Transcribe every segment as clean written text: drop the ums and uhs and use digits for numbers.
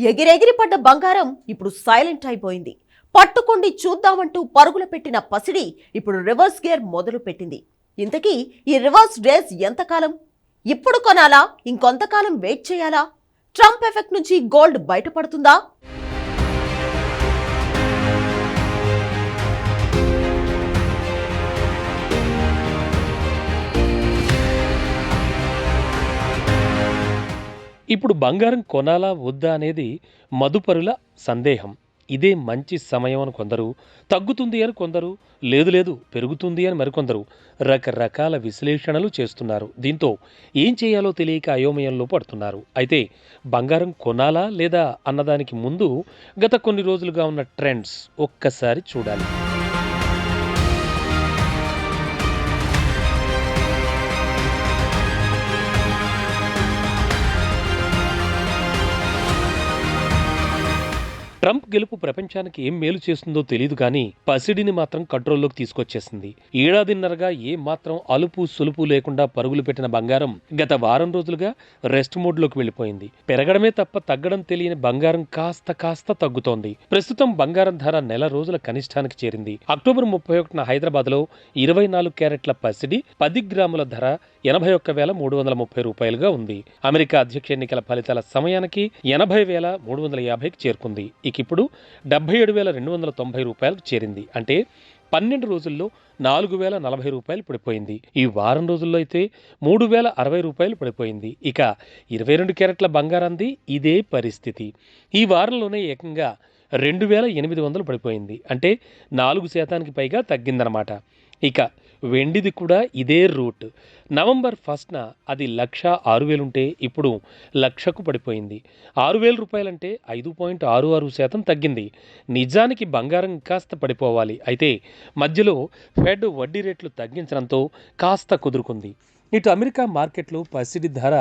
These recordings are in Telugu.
ఎగిరెగిరి పడ్డ బంగారం ఇప్పుడు సైలెంట్ అయిపోయింది. పట్టుకోండి చూద్దామంటూ పరుగులు పెట్టిన పసిడి ఇప్పుడు రివర్స్ గేర్ మొదలు పెట్టింది. ఇంతకీ ఈ రివర్స్ రేస్ ఎంతకాలం? ఇప్పుడు కొనాలా, ఇంకొంతకాలం వెయిట్ చేయాలా? ట్రంప్ ఎఫెక్ట్ నుంచి గోల్డ్ బయటపడుతుందా? ఇప్పుడు బంగారం కొనాలా వద్దా అనేది మదుపరుల సందేహం. ఇదే మంచి సమయం అని కొందరు, తగ్గుతుంది అని కొందరు, లేదు లేదు పెరుగుతుంది అని మరికొందరు రకరకాల విశ్లేషణలు చేస్తున్నారు. దీంతో ఏం చేయాలో తెలియక అయోమయంలో పడుతున్నారు. అయితే బంగారం కొనాలా లేదా అన్నదానికి ముందు గత కొన్ని రోజులుగా ఉన్న ట్రెండ్స్ ఒక్కసారి చూడాలి. ట్రంప్ గెలుపు ప్రపంచానికి ఏం మేలు చేస్తుందో తెలియదు కానీ పసిడిని మాత్రం కంట్రోల్లోకి తీసుకొచ్చేసింది. ఏడాదిన్నరగా ఏ మాత్రం అలుపు సులుపు లేకుండా పరుగులు పెట్టిన బంగారం గత వారం రోజులుగా రెస్ట్ మోడ్లోకి వెళ్ళిపోయింది. పెరగడమే తప్ప తగ్గడం తెలియని బంగారం కాస్త కాస్త తగ్గుతోంది. ప్రస్తుతం బంగారం ధర నెల రోజుల కనిష్టానికి చేరింది. అక్టోబర్ 31న హైదరాబాద్లో 24 క్యారెట్ల పసిడి 10 గ్రాముల ధర 81,330 రూపాయలుగా ఉంది. అమెరికా అధ్యక్ష ఎన్నికల ఫలితాల సమయానికి 80,350కి చేరుకుంది. ఇప్పుడు 77,290 రూపాయలకు చేరింది. అంటే 12 రోజుల్లో 4,040 రూపాయలు పడిపోయింది. ఈ వారం రోజుల్లో అయితే 3,060 రూపాయలు పడిపోయింది. ఇక 22 క్యారెట్ల బంగారంది ఇదే పరిస్థితి. ఈ వారంలోనే ఏకంగా 2,800 పడిపోయింది. అంటే 4% పైగా తగ్గిందనమాట. ఇక వెండిది కూడా ఇదే రూట్. నవంబర్ 1న అది 1,06,000 ఉంటే ఇప్పుడు 1,00,000కు పడిపోయింది. 6,000 రూపాయలంటే 5.66% తగ్గింది. నిజానికి బంగారం కాస్త పడిపోవాలి. అయితే మధ్యలో ఫెడ్ వడ్డీ రేట్లు తగ్గించడంతో కాస్త కుదురుకుంది. ఇటు అమెరికా మార్కెట్లో పసిడి ధర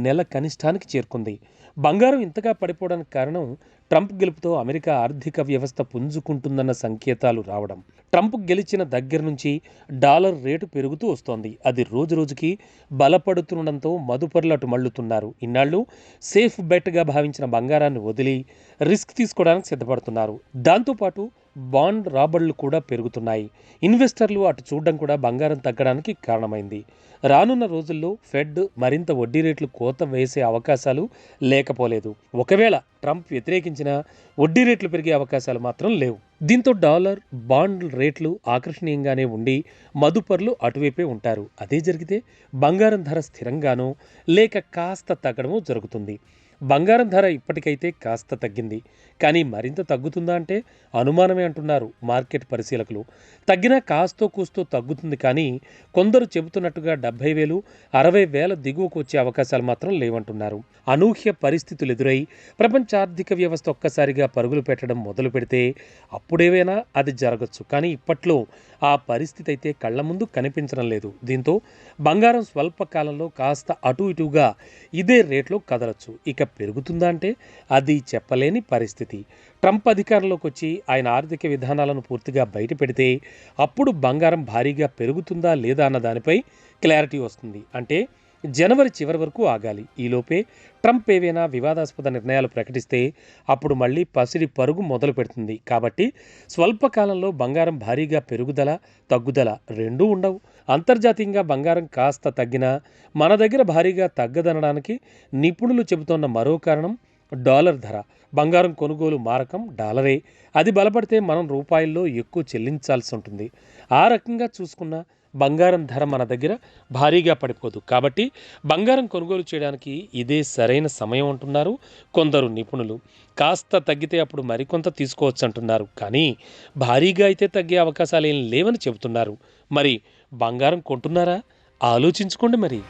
నెల కనిష్టానికి చేరుకుంది. బంగారం ఇంతగా పడిపోవడానికి కారణం ట్రంప్ గెలుపుతో అమెరికా ఆర్థిక వ్యవస్థ పుంజుకుంటుందన్న సంకేతాలు రావడం. ట్రంప్ గెలిచిన దగ్గర నుంచి డాలర్ రేటు పెరుగుతూ వస్తోంది. అది రోజురోజుకి బలపడుతుండడంతో మదుపరులు అటు మళ్లుతున్నారు. ఇన్నాళ్ళు సేఫ్ బెట్గా భావించిన బంగారాన్ని వదిలి రిస్క్ తీసుకోవడానికి సిద్ధపడుతున్నారు. దాంతోపాటు బాండ్ రాబడులు కూడా పెరుగుతున్నాయి. ఇన్వెస్టర్లు అటు చూడడం కూడా బంగారం తగ్గడానికి కారణమైంది. రానున్న రోజుల్లో ఫెడ్ మరింత వడ్డీ రేట్లు కోత వేసే అవకాశాలు లేకపోలేదు. ఒకవేళ ట్రంప్ వ్యతిరేకించిన వడ్డీ రేట్లు పెరిగే అవకాశాలు మాత్రం లేవు. దీంతో డాలర్ బాండ్ రేట్లు ఆకర్షణీయంగానే ఉండి మదుపర్లు అటువైపే ఉంటారు. అదే జరిగితే బంగారం ధర స్థిరంగానో లేక కాస్త తగ్గడమో జరుగుతుంది. బంగారం ధర ఇప్పటికైతే కాస్త తగ్గింది, కానీ మరింత తగ్గుతుందా అంటే అనుమానమే అంటున్నారు మార్కెట్ పరిశీలకులు. తగ్గినా కాస్తో కూస్తో తగ్గుతుంది, కానీ కొందరు చెబుతున్నట్టుగా 70,000, 60,000 దిగువకు వచ్చే అవకాశాలు మాత్రం లేవంటున్నారు. అనూహ్య పరిస్థితులు ఎదురై ప్రపంచ ఆర్థిక వ్యవస్థ ఒక్కసారిగా పరుగులు పెట్టడం మొదలు పెడితే అప్పుడేవైనా అది జరగచ్చు. కానీ ఇప్పట్లో ఆ పరిస్థితి అయితే కళ్ల ముందు కనిపించడం లేదు. దీంతో బంగారం స్వల్పకాలంలో కాస్త అటు ఇటుగా ఇదే రేట్లో కదలచ్చు. ఇక పెరుగుతుందా అంటే అది చెప్పలేని పరిస్థితి. ట్రంప్ అధికారంలోకి వచ్చి ఆయన ఆర్థిక విధానాలను పూర్తిగా బయట పెడితే అప్పుడు బంగారం భారీగా పెరుగుతుందా లేదా అన్న దానిపై క్లారిటీ వస్తుంది. అంటే జనవరి చివరి వరకు ఆగాలి. ఈలోపే ట్రంప్ ఏవైనా వివాదాస్పద నిర్ణయాలు ప్రకటిస్తే అప్పుడు మళ్ళీ పసిడి పరుగు మొదలు పెడుతుంది. కాబట్టి స్వల్పకాలంలో బంగారం భారీగా పెరుగుదల తగ్గుదల రెండూ ఉండవు. అంతర్జాతీయంగా బంగారం కాస్త తగ్గినా మన దగ్గర భారీగా తగ్గదనడానికి నిపుణులు చెబుతోన్న మరో కారణం డాలర్ ధర. బంగారం కొనుగోలు మారకం డాలరే. అది బలపడితే మనం రూపాయల్లో ఎక్కువ చెల్లించాల్సి ఉంటుంది. ఆ రకంగా చూసుకున్న బంగారం ధర మన దగ్గర భారీగా పడిపోదు. కాబట్టి బంగారం కొనుగోలు చేయడానికి ఇదే సరైన సమయం అంటున్నారు కొందరు నిపుణులు. కాస్త తగ్గితే అప్పుడు మరికొంత తీసుకోవచ్చు అంటున్నారు. కానీ భారీగా అయితే తగ్గే అవకాశాలు ఏం లేవని చెబుతున్నారు. మరి బంగారం కొంటున్నారా? ఆలోచించుకోండి మరి.